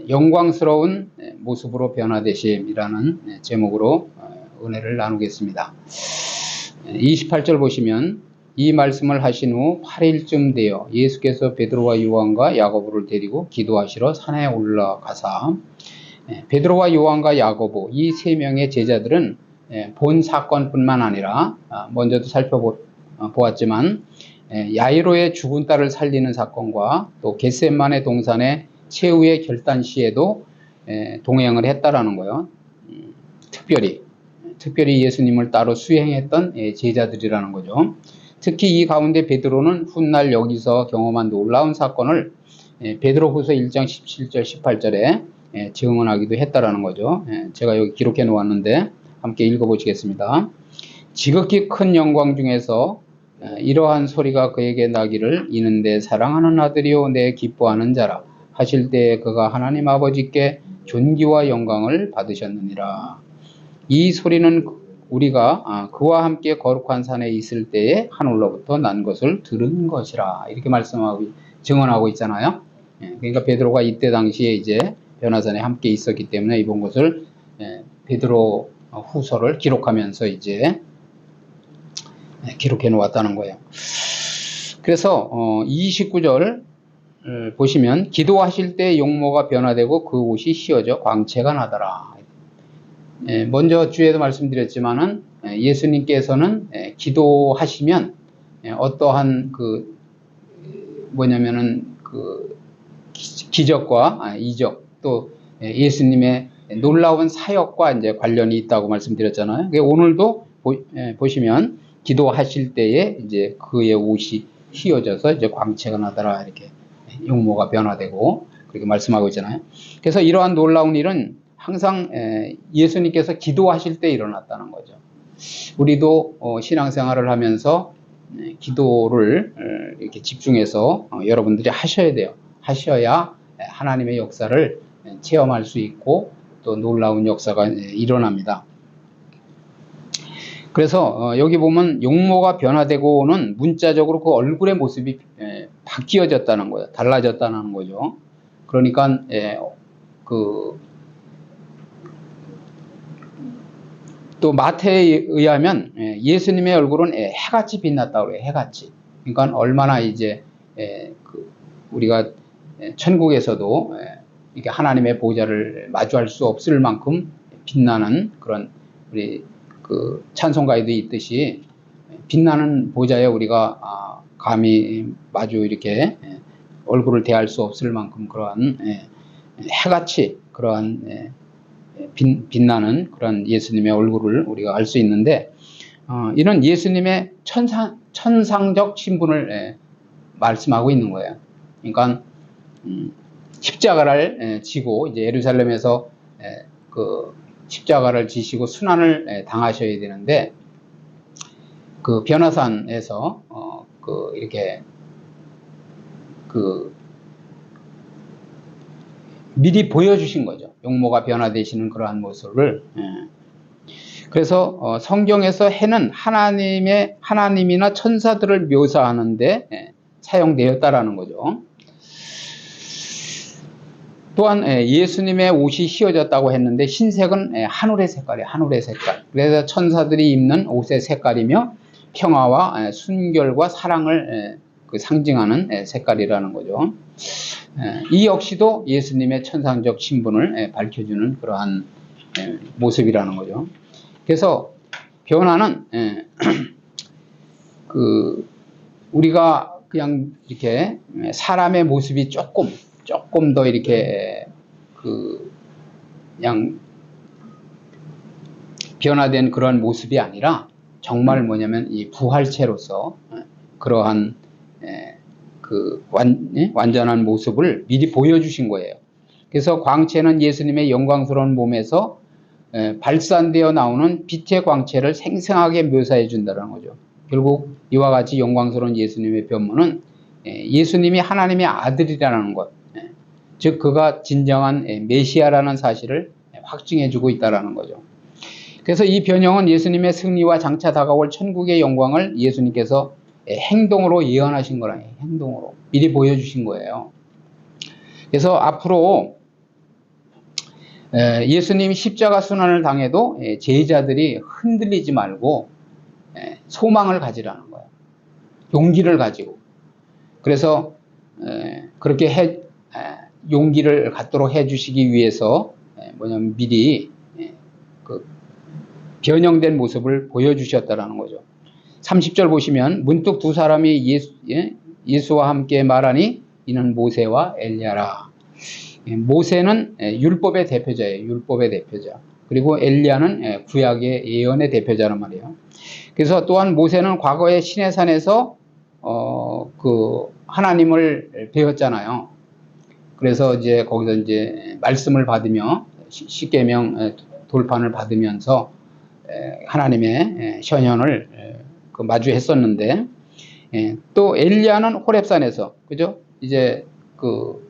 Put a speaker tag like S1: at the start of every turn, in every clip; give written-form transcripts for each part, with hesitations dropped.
S1: 영광스러운 모습으로 변화되심이라는 제목으로 은혜를 나누겠습니다. 28절 보시면 이 말씀을 하신 후 8일쯤 되어 예수께서 베드로와 요한과 야고보를 데리고 기도하시러 산에 올라가사 베드로와 요한과 야고보 이 세 명의 제자들은 본 사건뿐만 아니라 먼저도 살펴보았지만 야이로의 죽은 딸을 살리는 사건과 또 겟세마네 동산의 최후의 결단 시에도 동행을 했다라는 거예요. 특별히 예수님을 따로 수행했던 제자들이라는 거죠. 특히 이 가운데 베드로는 훗날 여기서 경험한 놀라운 사건을 베드로후서 1장 17절 18절에 증언하기도 했다라는 거죠. 제가 여기 기록해 놓았는데 함께 읽어보시겠습니다. 지극히 큰 영광 중에서 이러한 소리가 그에게 나기를 이는 내 사랑하는 아들이요 내 기뻐하는 자라 하실 때에 그가 하나님 아버지께 존귀와 영광을 받으셨느니라. 이 소리는 우리가 그와 함께 거룩한 산에 있을 때에 하늘로부터 난 것을 들은 것이라 이렇게 말씀하고 증언하고 있잖아요. 그러니까 베드로가 이때 당시에 이제 변화산에 함께 있었기 때문에 이번 것을 베드로 후서를 기록하면서 이제 기록해 놓았다는 거예요. 그래서 29절 보시면 기도하실 때 용모가 변화되고 그 옷이 휘어져 광채가 나더라. 먼저 주에도 말씀드렸지만은 예수님께서는 기도하시면 어떠한 기적과 이적 또 예수님의 놀라운 사역과 이제 관련이 있다고 말씀드렸잖아요. 오늘도 보시면 기도하실 때에 이제 그의 옷이 휘어져서 이제 광채가 나더라 이렇게 용모가 변화되고 그렇게 말씀하고 있잖아요. 그래서 이러한 놀라운 일은 항상 예수님께서 기도하실 때 일어났다는 거죠. 우리도 신앙생활을 하면서 기도를 이렇게 집중해서 여러분들이 하셔야 돼요. 하셔야 하나님의 역사를 체험할 수 있고 또 놀라운 역사가 일어납니다. 그래서 여기 보면 용모가 변화되고는 문자적으로 그 얼굴의 모습이 바뀌어졌다는 거예요. 달라졌다는 거죠. 그러니까 또 마태에 의하면 예수님의 얼굴은 해같이 빛났다고 해요. 해같이. 그러니까 얼마나 이제 우리가 천국에서도 이렇게 하나님의 보좌를 마주할 수 없을 만큼 빛나는 그런 우리 찬송가에도 있듯이 빛나는 보좌에 우리가 감히 마주 이렇게 얼굴을 대할 수 없을 만큼 그러한 해같이 그러한 빛나는 그런 예수님의 얼굴을 우리가 알 수 있는데 이런 예수님의 천상적 신분을 말씀하고 있는 거예요. 그러니까 십자가를 지고 이제 예루살렘에서 십자가를 지시고 순환을 당하셔야 되는데 그 변화산에서 이렇게 미리 보여주신 거죠. 용모가 변화되시는 그러한 모습을. 그래서 성경에서 해는 하나님이나 천사들을 묘사하는데 사용되었다라는 거죠. 또한 예수님의 옷이 휘어졌다고 했는데 흰색은 하늘의 색깔이에요. 하늘의 색깔. 그래서 천사들이 입는 옷의 색깔이며 평화와 순결과 사랑을 상징하는 색깔이라는 거죠. 이 역시도 예수님의 천상적 신분을 밝혀주는 그러한 모습이라는 거죠. 그래서 변화는 우리가 그냥 이렇게 사람의 모습이 조금 더 이렇게 그냥 변화된 그런 모습이 아니라 정말 뭐냐면 이 부활체로서 그러한 완전한 모습을 미리 보여주신 거예요. 그래서 광채는 예수님의 영광스러운 몸에서 발산되어 나오는 빛의 광채를 생생하게 묘사해 준다는 거죠. 결국 이와 같이 영광스러운 예수님의 변모는 예수님이 하나님의 아들이라는 것, 즉 그가 진정한 메시아라는 사실을 확증해 주고 있다는 거죠. 그래서 이 변형은 예수님의 승리와 장차 다가올 천국의 영광을 예수님께서 행동으로 예언하신 거라요. 행동으로 미리 보여주신 거예요. 그래서 앞으로 예수님이 십자가 순환을 당해도 제자들이 흔들리지 말고 소망을 가지라는 거예요. 용기를 가지고. 그래서 그렇게 용기를 갖도록 해주시기 위해서 뭐냐면 미리 그 변형된 모습을 보여주셨다라는 거죠. 30절 보시면 문득 두 사람이 예수와 함께 말하니 이는 모세와 엘리야라. 모세는 율법의 대표자예요. 율법의 대표자. 그리고 엘리야는 구약의 예언의 대표자란 말이에요. 그래서 또한 모세는 과거에 시내산에서 그 하나님을 배웠잖아요. 그래서 이제 거기서 이제 말씀을 받으며 십계명 돌판을 받으면서 하나님의 현현을 마주했었는데, 또 엘리야는 호렙산에서, 그죠? 이제 그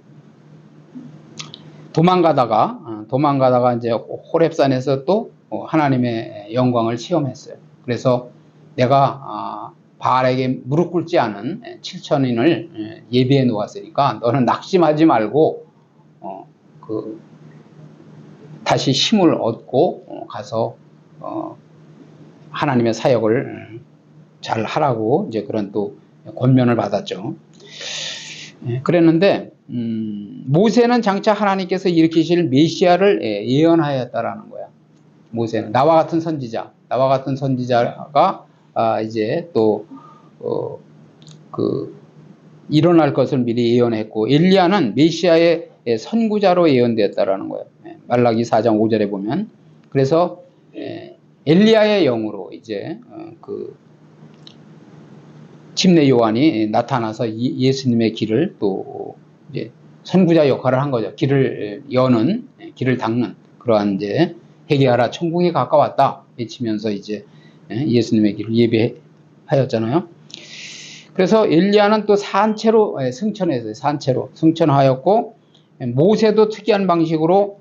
S1: 도망가다가 이제 호렙산에서 또 하나님의 영광을 체험했어요. 그래서 내가 바알에게 무릎 꿇지 않은 7천인을 예비해 놓았으니까 너는 낙심하지 말고 다시 힘을 얻고 가서 하나님의 사역을 잘 하라고 이제 그런 또 권면을 받았죠. 그랬는데 모세는 장차 하나님께서 일으키실 메시아를 예언하였다라는 거야. 모세는 나와 같은 선지자가 이제 또 일어날 것을 미리 예언했고, 엘리야는 메시아의 선구자로 예언되었다라는 거예요. 말라기 4장 5절에 보면. 그래서 엘리야의 영으로 이제 침례 요한이 나타나서 예수님의 길을 또 이제 선구자 역할을 한 거죠. 길을 여는, 길을 닦는 그러한 이제 회개하라 천국이 가까웠다 외치면서 이제 예수님의 길을 예배하였잖아요. 그래서 엘리야는 또 산채로 승천했어요. 산채로 승천하였고, 모세도 특이한 방식으로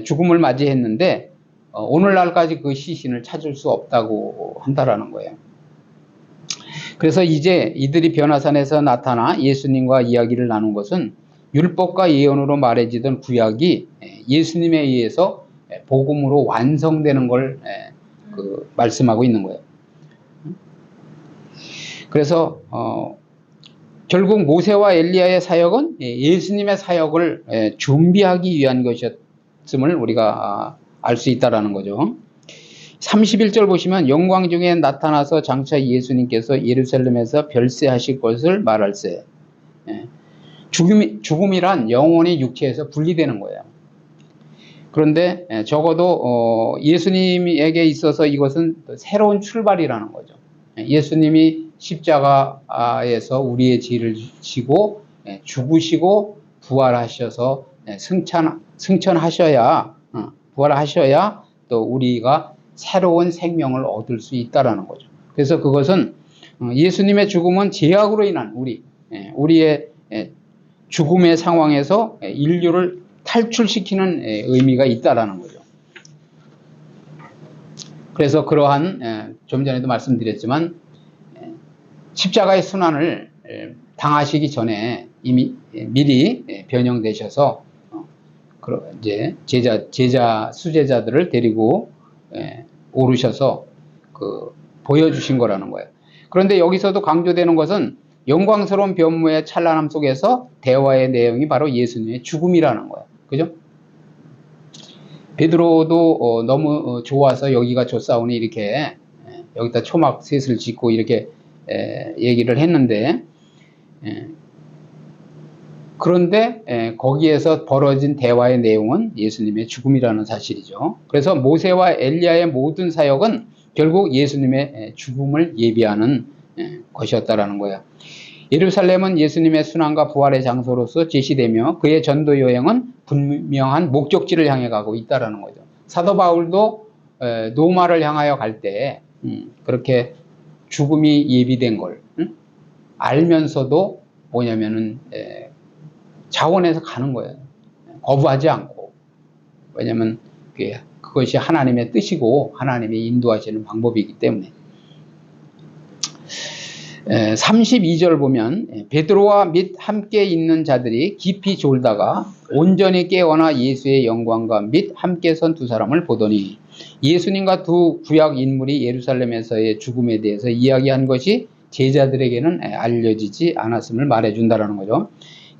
S1: 죽음을 맞이했는데 오늘날까지 그 시신을 찾을 수 없다고 한다라는 거예요. 그래서 이제 이들이 변화산에서 나타나 예수님과 이야기를 나눈 것은 율법과 예언으로 말해지던 구약이 예수님에 의해서 복음으로 완성되는 걸 말씀하고 있는 거예요. 그래서 결국 모세와 엘리야의 사역은 예수님의 사역을 준비하기 위한 것이었음을 우리가 알 수 있다라는 거죠. 31절 보시면 영광 중에 나타나서 장차 예수님께서 예루살렘에서 별세하실 것을 말할세. 죽음이란 영혼이 육체에서 분리되는 거예요. 그런데 적어도 예수님에게 있어서 이것은 새로운 출발이라는 거죠. 예수님이 십자가에서 우리의 죄를 지고 죽으시고 부활하셔서 승천하셔야 부활하셔야 또 우리가 새로운 생명을 얻을 수 있다라는 거죠. 그래서 그것은 예수님의 죽음은 죄악으로 인한 우리의 죽음의 상황에서 인류를 탈출시키는 의미가 있다라는 거죠. 그래서 그러한 좀 전에도 말씀드렸지만 십자가의 순환을 당하시기 전에 이미 미리 변형되셔서 이제 수제자들을 데리고 오르셔서 보여주신 거라는 거예요. 그런데 여기서도 강조되는 것은 영광스러운 변모의 찬란함 속에서 대화의 내용이 바로 예수님의 죽음이라는 거예요. 그죠? 베드로도 너무 좋아서 여기가 좋사오니 이렇게 여기다 초막 셋을 짓고 이렇게 얘기를 했는데, 그런데 거기에서 벌어진 대화의 내용은 예수님의 죽음이라는 사실이죠. 그래서 모세와 엘리야의 모든 사역은 결국 예수님의 죽음을 예비하는 것이었다라는 거예요. 예루살렘은 예수님의 순환과 부활의 장소로서 제시되며 그의 전도 여행은 분명한 목적지를 향해 가고 있다는 거죠. 사도 바울도 로마를 향하여 갈 때 그렇게 죽음이 예비된 걸 알면서도 뭐냐면은 자원해서 가는 거예요. 거부하지 않고. 왜냐하면 그것이 하나님의 뜻이고 하나님이 인도하시는 방법이기 때문에. 32절 보면 베드로와 및 함께 있는 자들이 깊이 졸다가 온전히 깨어나 예수의 영광과 및 함께 선 두 사람을 보더니 예수님과 두 구약 인물이 예루살렘에서의 죽음에 대해서 이야기한 것이 제자들에게는 알려지지 않았음을 말해준다는 거죠.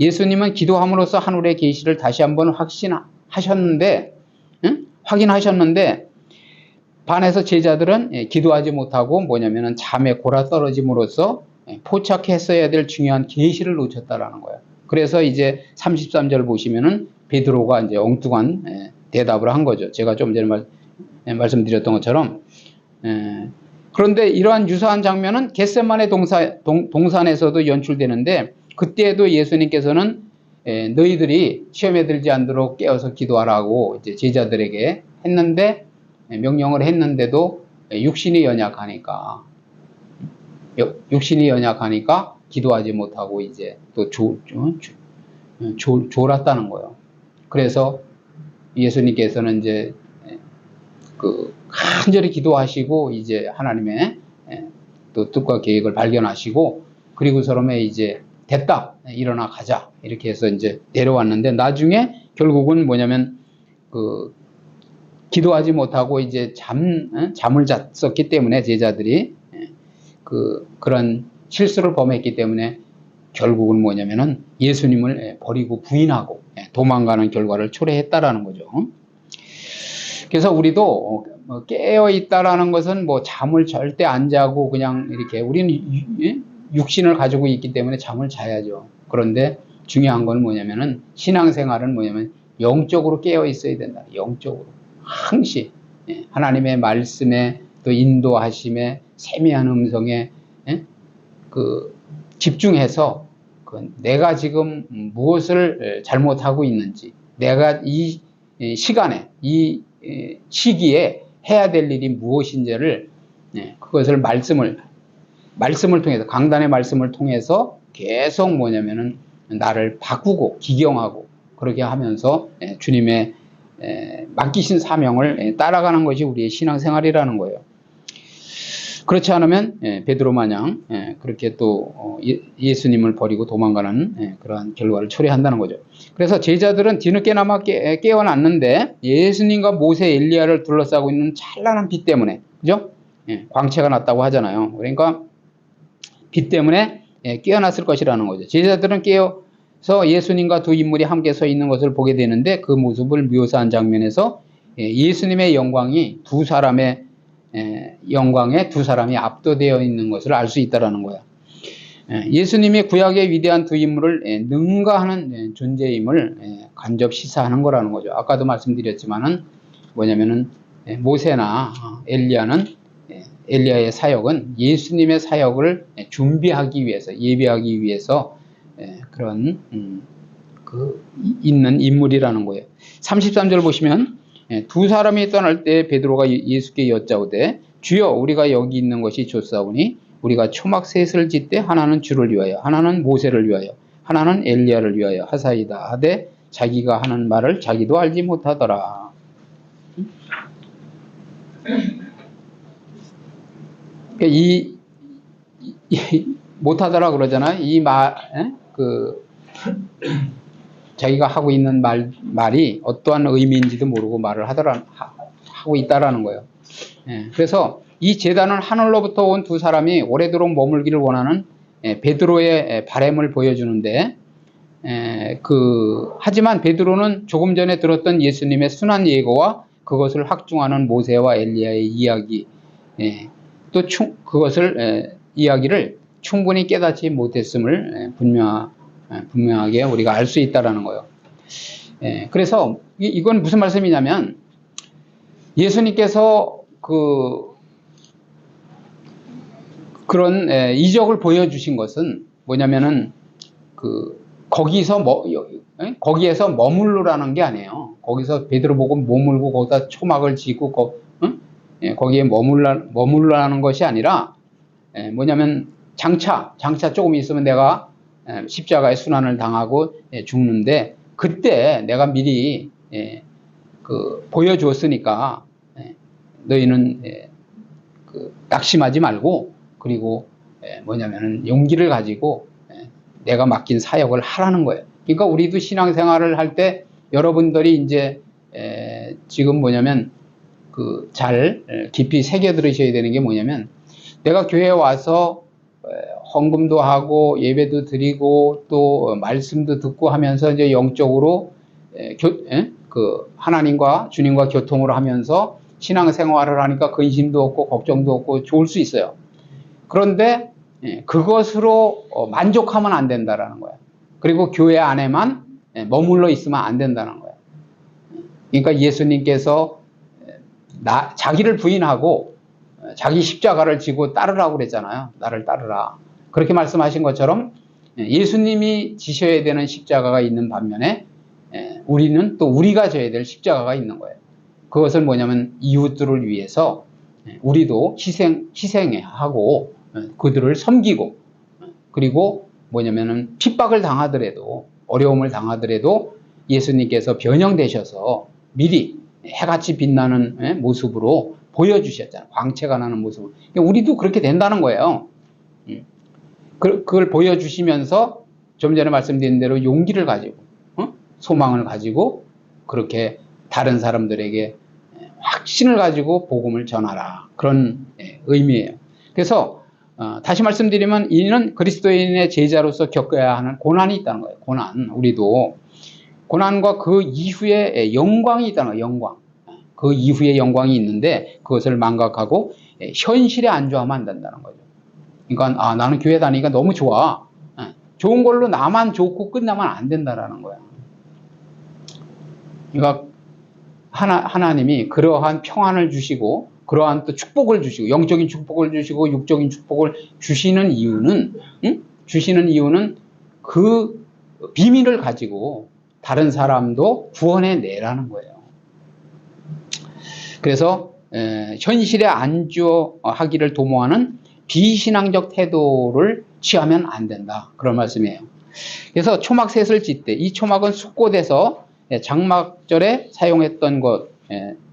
S1: 예수님은 기도함으로써 하늘의 계시를 다시 한번 확인하셨는데 반해서 제자들은 기도하지 못하고 뭐냐면은 잠에 골아 떨어짐으로써 포착했어야 될 중요한 계시를 놓쳤다라는 거예요. 그래서 이제 33절 보시면은 베드로가 이제 엉뚱한 대답을 한 거죠. 제가 좀 전에 말씀드렸던 것처럼. 그런데 이러한 유사한 장면은 겟세마네 동산에서도 연출되는데 그때도 예수님께서는 너희들이 시험에 들지 않도록 깨어서 기도하라고 이제 제자들에게 했는데 명령을 했는데도 육신이 연약하니까 기도하지 못하고 이제 또 졸았다는 거예요. 그래서 예수님께서는 이제 간절히 기도하시고 이제 하나님의 또 뜻과 계획을 발견하시고 그리고서름에 이제 됐다, 일어나 가자 이렇게 해서 이제 내려왔는데 나중에 결국은 뭐냐면 기도하지 못하고 이제 잠을 잤었기 때문에 제자들이 그런 실수를 범했기 때문에 결국은 뭐냐면은 예수님을 버리고 부인하고 도망가는 결과를 초래했다라는 거죠. 그래서 우리도 깨어 있다라는 것은 뭐 잠을 절대 안 자고 그냥 이렇게 우리는 육신을 가지고 있기 때문에 잠을 자야죠. 그런데 중요한 건 뭐냐면은 신앙생활은 뭐냐면 영적으로 깨어 있어야 된다. 영적으로 항시 하나님의 말씀에 또 인도하심에 세미한 음성에 집중해서 내가 지금 무엇을 잘못하고 있는지 내가 이 시간에 이 시기에 해야 될 일이 무엇인지를 그것을 말씀을 통해서 강단의 말씀을 통해서 계속 뭐냐면은 나를 바꾸고 기경하고 그렇게 하면서 주님의 맡기신 사명을 따라가는 것이 우리의 신앙생활이라는 거예요. 그렇지 않으면 베드로 마냥 그렇게 또 예수님을 버리고 도망가는 그러한 결과를 초래한다는 거죠. 그래서 제자들은 뒤늦게나마 깨어났는데 예수님과 모세, 엘리야를 둘러싸고 있는 찬란한 빛 때문에, 그죠? 광채가 났다고 하잖아요. 그러니까 빛 때문에 깨어났을 것이라는 거죠. 제자들은 깨어서 예수님과 두 인물이 함께 서 있는 것을 보게 되는데 그 모습을 묘사한 장면에서 예수님의 영광이 두 사람의 영광에 두 사람이 압도되어 있는 것을 알 수 있다는 거야. 예수님이 구약의 위대한 두 인물을 능가하는 존재임을 간접 시사하는 거라는 거죠. 아까도 말씀드렸지만은 뭐냐면은 모세나 엘리야의 사역은 예수님의 사역을 준비하기 위해서 예비하기 위해서 그런 있는 인물이라는 거예요. 33절 보시면 두 사람이 떠날 때 베드로가 예수께 여짜오되 주여 우리가 여기 있는 것이 좋사오니 우리가 초막 셋을 짓되 하나는 주를 위하여 하나는 모세를 위하여 하나는 엘리야를 위하여 하사이다 하되 자기가 하는 말을 자기도 알지 못하더라. 못하더라 그러잖아요. 이 말, 자기가 하고 있는 말이 어떠한 의미인지도 모르고 말을 하고 있다라는 거예요. 그래서 이 제단은 하늘로부터 온 두 사람이 오래도록 머물기를 원하는 베드로의 바램을 보여주는데, 하지만 베드로는 조금 전에 들었던 예수님의 순한 예고와 그것을 확증하는 모세와 엘리야의 이야기, 또 그것을 이야기를 충분히 깨닫지 못했음을 분명하게 우리가 알 수 있다라는 거예요. 그래서 이건 무슨 말씀이냐면 예수님께서 그런 이적을 보여주신 것은 뭐냐면은 거기에서 머물르라는 게 아니에요. 거기서 베드로 보고 머물고 거기다 초막을 짓고 거기에 머물라는 것이 아니라 뭐냐면 장차 조금 있으면 내가 십자가의 순환을 당하고 죽는데 그때 내가 미리 보여주었으니까 너희는 낙심하지 말고 그리고 뭐냐면은 용기를 가지고 내가 맡긴 사역을 하라는 거예요. 그러니까 우리도 신앙생활을 할 때 여러분들이 이제 지금 뭐냐면 잘 깊이 새겨 들으셔야 되는 게 뭐냐면, 내가 교회에 와서 헌금도 하고 예배도 드리고 또 말씀도 듣고 하면서 이제 영적으로 하나님과 주님과 교통을 하면서 신앙생활을 하니까 근심도 없고 걱정도 없고 좋을 수 있어요. 그런데 그것으로 만족하면 안 된다라는 거예요. 그리고 교회 안에만 머물러 있으면 안 된다는 거예요. 그러니까 예수님께서 자기를 부인하고 자기 십자가를 지고 따르라고 그랬잖아요. 나를 따르라. 그렇게 말씀하신 것처럼 예수님이 지셔야 되는 십자가가 있는 반면에 우리는 또 우리가 져야 될 십자가가 있는 거예요. 그것은 뭐냐면 이웃들을 위해서 우리도 희생하고 그들을 섬기고, 그리고 뭐냐면은 핍박을 당하더라도 어려움을 당하더라도 예수님께서 변형되셔서 미리 해같이 빛나는 모습으로 보여주셨잖아요. 광채가 나는 모습으로. 우리도 그렇게 된다는 거예요. 그걸 보여주시면서 좀 전에 말씀드린 대로 용기를 가지고 소망을 가지고 그렇게 다른 사람들에게 확신을 가지고 복음을 전하라, 그런 의미예요. 그래서 다시 말씀드리면 이는 그리스도인의 제자로서 겪어야 하는 고난이 있다는 거예요. 고난. 우리도 고난과 그 이후에 영광이 있다는 거예요. 영광. 그 이후에 영광이 있는데 그것을 망각하고 현실에 안주하면 안 된다는 거죠. 그러니까 나는 교회 다니니까 너무 좋아. 좋은 걸로 나만 좋고 끝나면 안 된다라는 거야. 그러니까 하나님이 그러한 평안을 주시고 그러한 또 축복을 주시고 영적인 축복을 주시고 육적인 축복을 주시는 이유는 그 비밀을 가지고 다른 사람도 구원해 내라는 거예요. 그래서 현실에 안주하기를 도모하는 비신앙적 태도를 취하면 안 된다, 그런 말씀이에요. 그래서 초막셋을 짓되, 이 초막은 숙곳에서 장막절에 사용했던 것,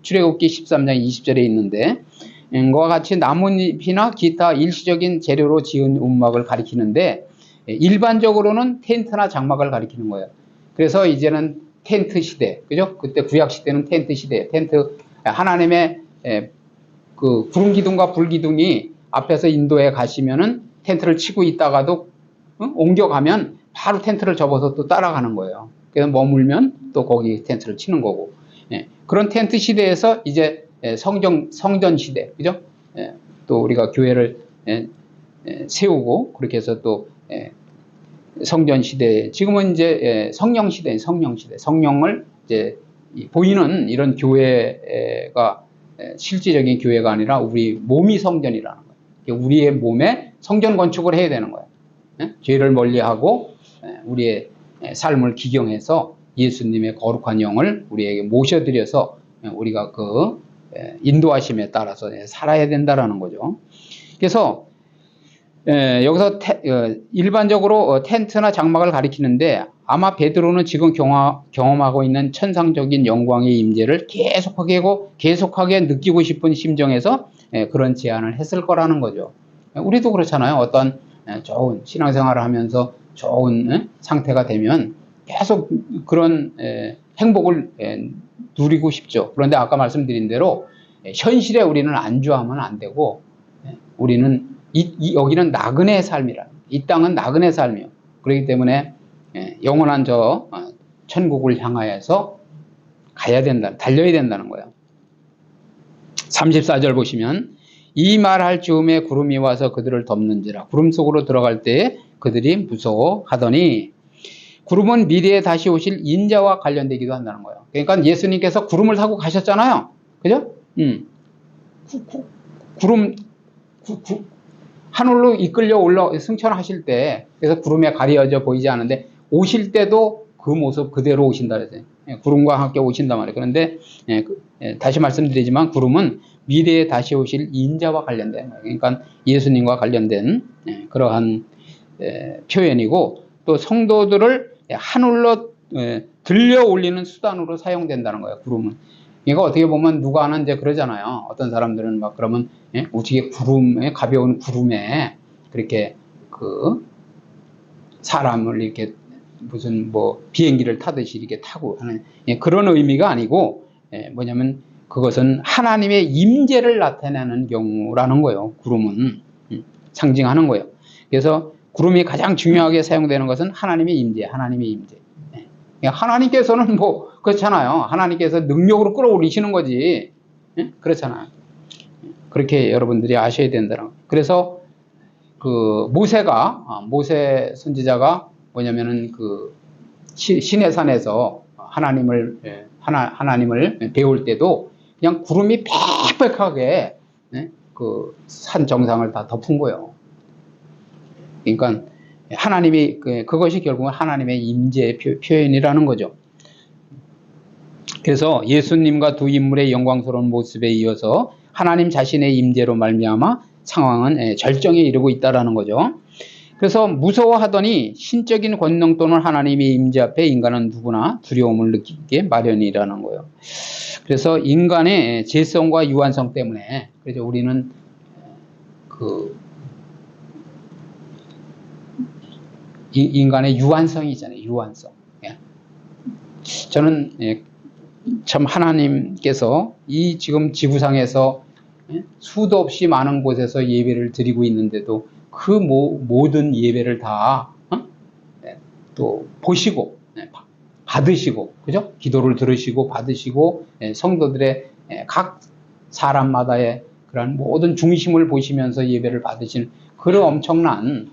S1: 출애굽기 13장 20절에 있는데, 그와 같이 나뭇잎이나 기타 일시적인 재료로 지은 움막을 가리키는데, 일반적으로는 텐트나 장막을 가리키는 거예요. 그래서 이제는 텐트 시대, 그죠? 그때 구약 시대는 텐트 시대, 텐트, 하나님의 그 구름 기둥과 불 기둥이 앞에서 인도에 가시면은 텐트를 치고 있다가도 옮겨가면 바로 텐트를 접어서 또 따라가는 거예요. 그래서 머물면 또 거기 텐트를 치는 거고, 그런 텐트 시대에서 이제 성전 시대, 그죠? 또 우리가 교회를 세우고 그렇게 해서 또 성전 시대, 지금은 이제 성령 시대, 성령을 이제 보이는 이런 교회가 실질적인 교회가 아니라 우리 몸이 성전이라는 거예요. 우리의 몸에 성전 건축을 해야 되는 거예요. 죄를 멀리하고 우리의 삶을 기경해서 예수님의 거룩한 영을 우리에게 모셔드려서 우리가 그 인도하심에 따라서 살아야 된다라는 거죠. 그래서 여기서 일반적으로 텐트나 장막을 가리키는데, 아마 베드로는 지금 경험하고 있는 천상적인 영광의 임재를 계속하게 느끼고 싶은 심정에서 그런 제안을 했을 거라는 거죠. 우리도 그렇잖아요. 어떤 좋은 신앙생활을 하면서 좋은 상태가 되면 계속 그런 행복을 누리고 싶죠. 그런데 아까 말씀드린 대로 현실에 우리는 안주하면 안 되고, 우리는 여기는 나그네의 삶이라, 이 땅은 나그네의 삶이요. 그렇기 때문에 영원한 천국을 향하여서 달려야 된다는 거예요. 34절 보시면, 이 말할 즈음에 구름이 와서 그들을 덮는지라. 구름 속으로 들어갈 때 그들이 무서워하더니, 구름은 미래에 다시 오실 인자와 관련되기도 한다는 거예요. 그러니까 예수님께서 구름을 타고 가셨잖아요. 그죠? 구름, 하늘로 이끌려 승천하실 때, 그래서 구름에 가려져 보이지 않은데 오실 때도 그 모습 그대로 오신다 그랬어요. 구름과 함께 오신단 말이에요. 그런데 다시 말씀드리지만 구름은 미래에 다시 오실 인자와 관련된, 그러니까 예수님과 관련된 그러한 표현이고, 또 성도들을 하늘로 들려 올리는 수단으로 사용된다는 거예요. 구름은. 그러니까 어떻게 보면 누가 하는 이제 그러잖아요. 어떤 사람들은 막 그러면 어떻게 가벼운 구름에 그렇게 그 사람을 이렇게 무슨 뭐 비행기를 타듯이 이렇게 타고 하는 그런 의미가 아니고 뭐냐면 그것은 하나님의 임재를 나타내는 경우라는 거예요. 구름은 상징하는 거예요. 그래서 구름이 가장 중요하게 사용되는 것은 하나님의 임재, 하나님의 임재. 하나님께서는 뭐 그렇잖아요. 하나님께서 능력으로 끌어올리시는 거지. 그렇잖아요. 그렇게 여러분들이 아셔야 된다는 거예요. 그래서 그 모세 선지자가 뭐냐면은 그 시내산에서 하나님을 배울 때도 그냥 구름이 빽빽하게 그 산 정상을 다 덮은 거예요. 그러니까 하나님이 그것이 결국은 하나님의 임재의 표현이라는 거죠. 그래서 예수님과 두 인물의 영광스러운 모습에 이어서 하나님 자신의 임재로 말미암아 상황은 절정에 이르고 있다라는 거죠. 그래서 무서워하더니 신적인 권능 또는 하나님의 임재 앞에 인간은 누구나 두려움을 느끼게 마련이라는 거예요. 그래서 인간의 죄성과 유한성 때문에 그래서 우리는 인간의 유한성이 있잖아요. 유한성. 저는 참 하나님께서 이 지금 지구상에서 수도 없이 많은 곳에서 예배를 드리고 있는데도 그 모든 예배를 다 또 보시고 받으시고 그죠? 기도를 들으시고 받으시고 성도들의 각 사람마다의 그런 모든 중심을 보시면서 예배를 받으시는 그런 엄청난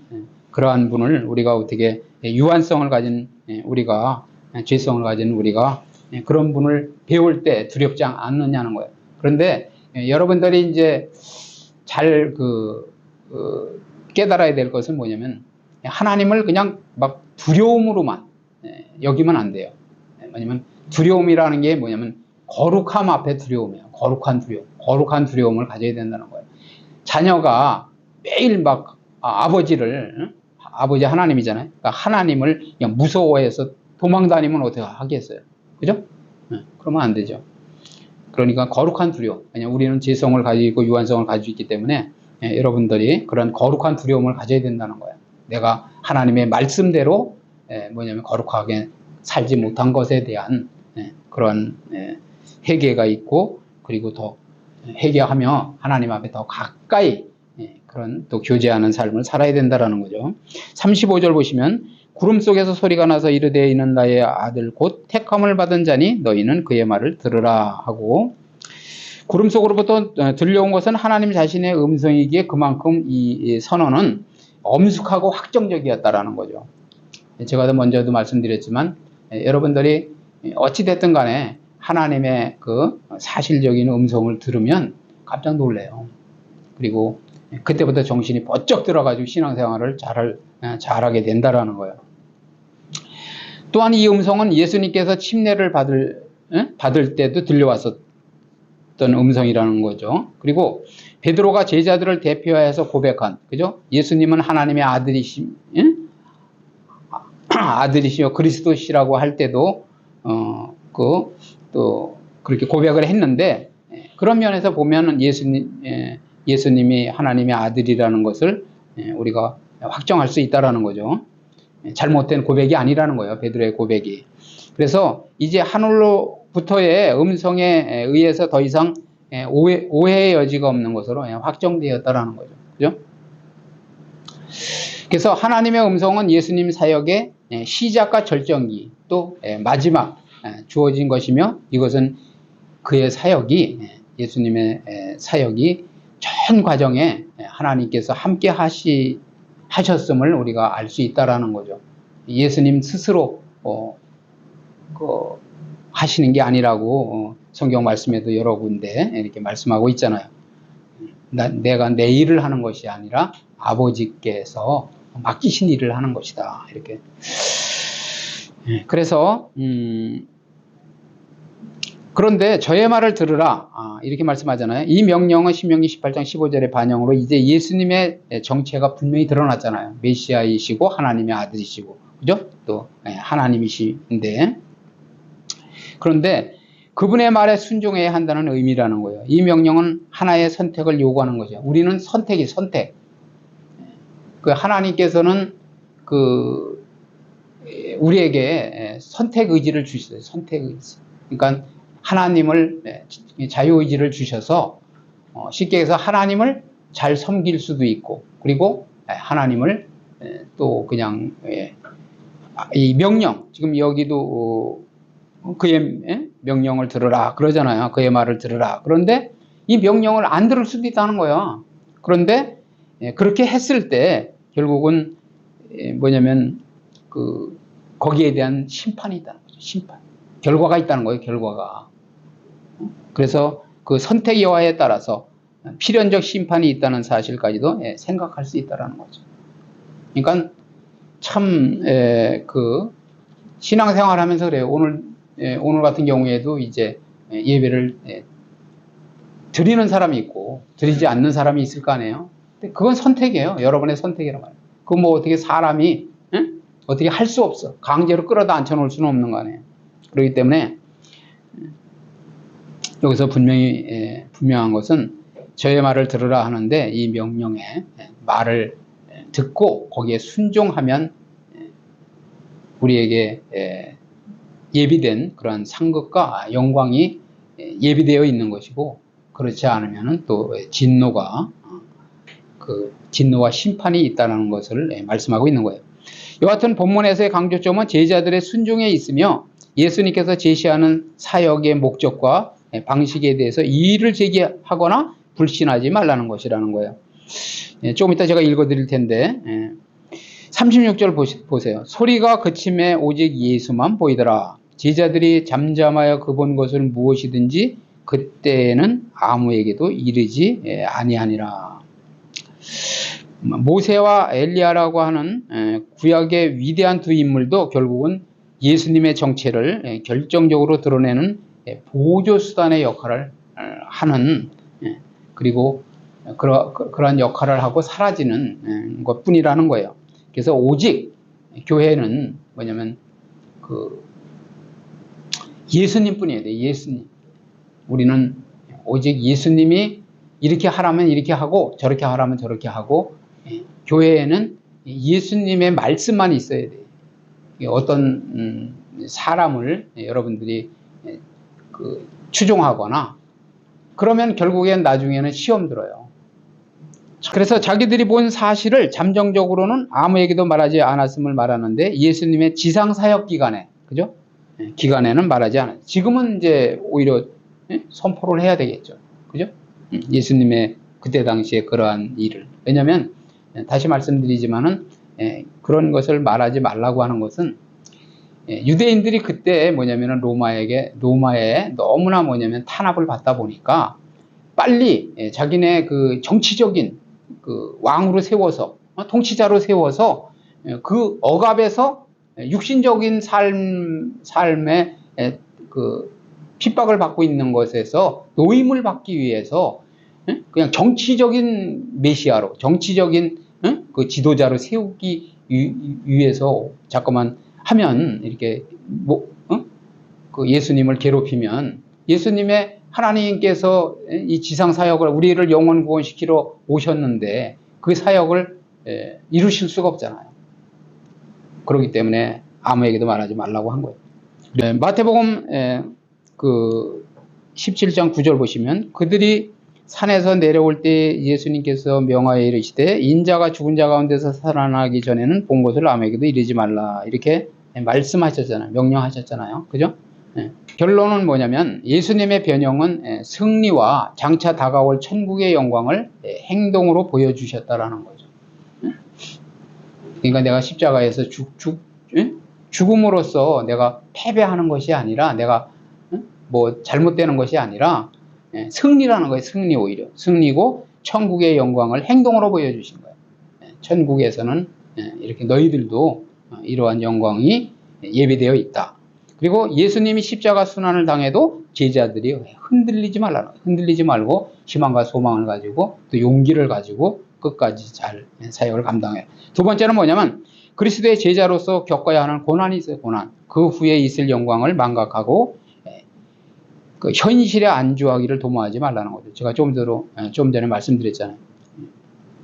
S1: 그러한 분을 우리가 어떻게 유한성을 가진 우리가 죄성을 가진 우리가 그런 분을 배울 때 두렵지 않느냐는 거예요. 그런데 여러분들이 이제 잘 깨달아야 될 것은 뭐냐면 하나님을 그냥 막 두려움으로만 여기면 안 돼요. 왜냐면 두려움이라는 게 뭐냐면 거룩함 앞에 두려움이에요. 거룩한 두려움. 거룩한 두려움을 가져야 된다는 거예요. 자녀가 매일 막 아버지 하나님이잖아요. 그러니까 하나님을 그냥 무서워해서 도망 다니면 어떻게 하겠어요? 그죠? 그러면 안 되죠. 그러니까 거룩한 두려움. 왜냐면 우리는 죄성을 가지고 있고 유한성을 가지고 있기 때문에 여러분들이 그런 거룩한 두려움을 가져야 된다는 거예요. 내가 하나님의 말씀대로 뭐냐면 거룩하게 살지 못한 것에 대한 그런 회개가 있고 그리고 더 회개하며 하나님 앞에 더 가까이 그런 또 교제하는 삶을 살아야 된다는 거죠. 35절 보시면 구름 속에서 소리가 나서 이르되 이는 나의 아들 곧 택함을 받은 자니 너희는 그의 말을 들으라 하고 구름 속으로부터 들려온 것은 하나님 자신의 음성이기에 그만큼 이 선언은 엄숙하고 확정적이었다라는 거죠. 제가 먼저도 말씀드렸지만 여러분들이 어찌됐든 간에 하나님의 그 사실적인 음성을 들으면 깜짝 놀래요. 그리고 그때부터 정신이 번쩍 들어가지고 신앙생활을 잘하게 된다라는 거예요. 또한 이 음성은 예수님께서 침례를 받을 때도 들려왔었던 음성이라는 거죠. 그리고 베드로가 제자들을 대표해서 고백한, 그죠? 예수님은 하나님의 아들이시며 그리스도시라고 할 때도 또 그렇게 고백을 했는데 그런 면에서 보면은 예수님이 하나님의 아들이라는 것을 우리가 확정할 수 있다라는 거죠. 잘못된 고백이 아니라는 거예요. 베드로의 고백이. 그래서 이제 하늘로부터의 음성에 의해서 더 이상 오해의 여지가 없는 것으로 확정되었다라는 거죠. 그죠? 그래서 하나님의 음성은 예수님 사역의 시작과 절정기 또 마지막 주어진 것이며 이것은 그의 사역이 예수님의 사역이 전 과정에 하나님께서 함께 하셨음을 우리가 알 수 있다라는 거죠. 예수님 스스로 하시는 게 아니라고 성경 말씀에도 여러 군데 이렇게 말씀하고 있잖아요. 내가 내 일을 하는 것이 아니라 아버지께서 맡기신 일을 하는 것이다. 이렇게. 그래서 그런데 저의 말을 들으라 이렇게 말씀하잖아요. 이 명령은 신명기 18장 15절의 반영으로 이제 예수님의 정체가 분명히 드러났잖아요. 메시아이시고 하나님의 아들이시고 그죠? 또 하나님이신데 그런데 그분의 말에 순종해야 한다는 의미라는 거예요. 이 명령은 하나의 선택을 요구하는 거죠. 우리는 선택. 그 하나님께서는 그 우리에게 선택 의지를 주셨어요. 선택 의지. 그러니까 하나님을 자유 의지를 주셔서 쉽게 해서 하나님을 잘 섬길 수도 있고, 그리고 하나님을 또 그냥 이 명령, 지금 여기도 그의 명령을 들으라 그러잖아요. 그의 말을 들으라. 그런데 이 명령을 안 들을 수도 있다는 거야. 그런데 그렇게 했을 때 결국은 뭐냐면 그 거기에 대한 심판이 있다는 거죠. 심판. 결과가 있다는 거예요. 결과가. 그래서 그 선택 여하에 따라서 필연적 심판이 있다는 사실까지도 생각할 수 있다는 거죠. 그러니까 참 그 신앙생활 하면서 그래요. 오늘 같은 경우에도 이제 예배를 드리는 사람이 있고 드리지 않는 사람이 있을 거 아니에요. 근데 그건 선택이에요. 여러분의 선택이란 말이에요. 그거 뭐 어떻게 사람이 어떻게 할 수 없어. 강제로 끌어다 앉혀놓을 수는 없는 거 아니에요. 그렇기 때문에 여기서 분명한 것은 저의 말을 들으라 하는데 이 명령의 말을 듣고 거기에 순종하면 우리에게 예비된 그런 상급과 영광이 예비되어 있는 것이고, 그렇지 않으면 또 진노와 심판이 있다는 것을 말씀하고 있는 거예요. 여하튼 본문에서의 강조점은 제자들의 순종에 있으며 예수님께서 제시하는 사역의 목적과 방식에 대해서 이의를 제기하거나 불신하지 말라는 것이라는 거예요. 조금 이따 제가 읽어드릴 텐데 36절 보세요. 소리가 그침에 오직 예수만 보이더라. 제자들이 잠잠하여 그 본 것을 무엇이든지 그때에는 아무에게도 이르지 아니하니라. 모세와 엘리야라고 하는 구약의 위대한 두 인물도 결국은 예수님의 정체를 결정적으로 드러내는 보조수단의 역할을 하는, 그리고 그러한 역할을 하고 사라지는 것뿐이라는 거예요. 그래서 오직 교회는 뭐냐면 예수님 뿐이에요. 예수님. 우리는 오직 예수님이 이렇게 하라면 이렇게 하고 저렇게 하라면 저렇게 하고, 교회에는 예수님의 말씀만 있어야 돼요. 어떤 사람을 여러분들이 추종하거나 그러면 결국엔 나중에는 시험 들어요. 그래서 자기들이 본 사실을 잠정적으로는 아무에게도 말하지 않았음을 말하는데 예수님의 지상사역 기간에, 그죠? 기간에는 말하지 않아요. 지금은 이제 오히려 선포를 해야 되겠죠. 그죠? 예수님의 그때 당시에 그러한 일을. 왜냐하면 다시 말씀드리지만은 그런 것을 말하지 말라고 하는 것은 유대인들이 그때 뭐냐면은 로마에 너무나 뭐냐면 탄압을 받다 보니까 빨리 자기네 그 정치적인 그 왕으로 세워서 통치자로 세워서 그 억압에서 육신적인 삶에 그 핍박을 받고 있는 것에서 노임을 받기 위해서 그냥 정치적인 메시아로, 정치적인 그 지도자로 세우기 위해서 자꾸만 하면 이렇게 그 예수님을 괴롭히면 예수님의 하나님께서 이 지상 사역을 우리를 영원 구원시키러 오셨는데 그 사역을 이루실 수가 없잖아요. 그렇기 때문에 아무에게도 말하지 말라고 한 거예요. 마태복음 그 17장 9절 보시면 그들이 산에서 내려올 때 예수님께서 명하여 이르시되 인자가 죽은 자 가운데서 살아나기 전에는 본 것을 아무에게도 이르지 말라 이렇게 말씀하셨잖아요. 명령하셨잖아요. 그죠? 결론은 뭐냐면 예수님의 변형은 승리와 장차 다가올 천국의 영광을 행동으로 보여주셨다라는 거죠. 그러니까 내가 십자가에서 죽음으로써 내가 패배하는 것이 아니라 내가 뭐 잘못되는 것이 아니라 승리라는 거예요. 승리, 오히려 승리고 천국의 영광을 행동으로 보여주신 거예요. 천국에서는 이렇게 너희들도 이러한 영광이 예비되어 있다. 그리고 예수님이 십자가 순환을 당해도 제자들이 흔들리지 말고 희망과 소망을 가지고 또 용기를 가지고 끝까지 잘 사역을 감당해요. 두 번째는 뭐냐면 그리스도의 제자로서 겪어야 하는 고난이 있어요. 고난. 그 후에 있을 영광을 망각하고 그 현실에 안주하기를 도모하지 말라는 거죠. 제가 좀 전에 말씀드렸잖아요.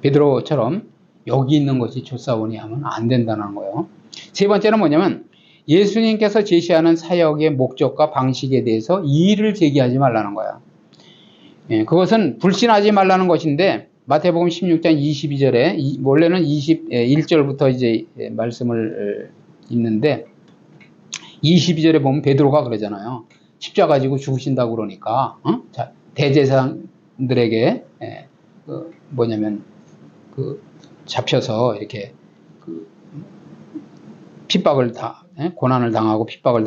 S1: 베드로처럼 여기 있는 것이 조사오니 하면 안 된다는 거예요. 세 번째는 뭐냐면 예수님께서 제시하는 사역의 목적과 방식에 대해서 이의를 제기하지 말라는 거야. 그것은 불신하지 말라는 것인데 마태복음 16장 22절에 원래는 21절부터 이제 말씀을 읽는데 22절에 보면 베드로가 그러잖아요. 십자가 가지고 죽으신다고 그러니까 자, 대제사장들에게 잡혀서 이렇게 핍박을 고난을 당하고 핍박을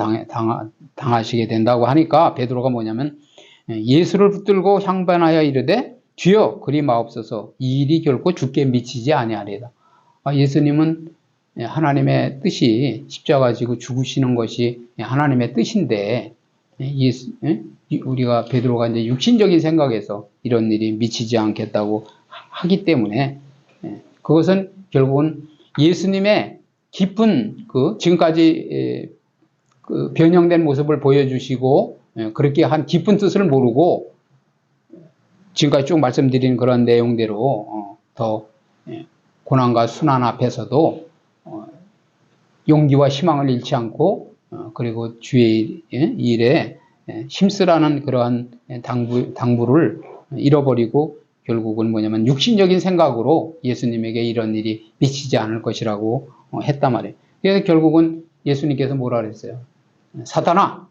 S1: 당하시게 된다고 하니까 베드로가 뭐냐면 예수를 붙들고 향반하여 이르되 주여 그리 마옵소서 이 일이 결코 주께 미치지 아니하리이다. 예수님은 하나님의 뜻이 십자가 지고 죽으시는 것이 하나님의 뜻인데 우리가 베드로가 이제 육신적인 생각에서 이런 일이 미치지 않겠다고 하기 때문에 그것은 결국은 예수님의 깊은 지금까지 변형된 모습을 보여주시고 그렇게 한 깊은 뜻을 모르고 지금까지 쭉 말씀드린 그런 내용대로 더 고난과 순환 앞에서도 용기와 희망을 잃지 않고 그리고 주의 일에 힘쓰라는 그러한 당부를 잃어버리고 결국은 뭐냐면 육신적인 생각으로 예수님에게 이런 일이 미치지 않을 것이라고 했단 말이에요. 그래서 결국은 예수님께서 뭐라 그랬어요? 사탄아,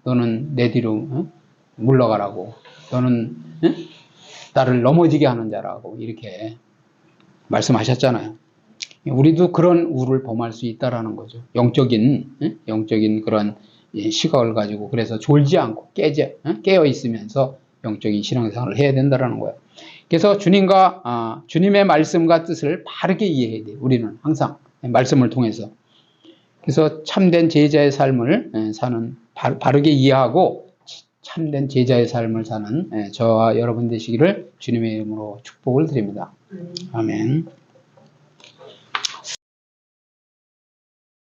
S1: 너는 내 뒤로 물러가라고. 너는 나를 넘어지게 하는 자라고 이렇게 말씀하셨잖아요. 우리도 그런 우를 범할 수 있다라는 거죠. 영적인 그런 시각을 가지고 그래서 졸지 않고 깨어 있으면서 영적인 신앙생활을 해야 된다라는 거예요. 그래서 주님의 말씀과 뜻을 바르게 이해해야 돼요. 우리는 항상 말씀을 통해서. 그래서 참된 제자의 삶을 사는 바르게 이해하고 참된 제자의 삶을 사는 저와 여러분 되시기를 주님의 이름으로 축복을 드립니다. 아멘.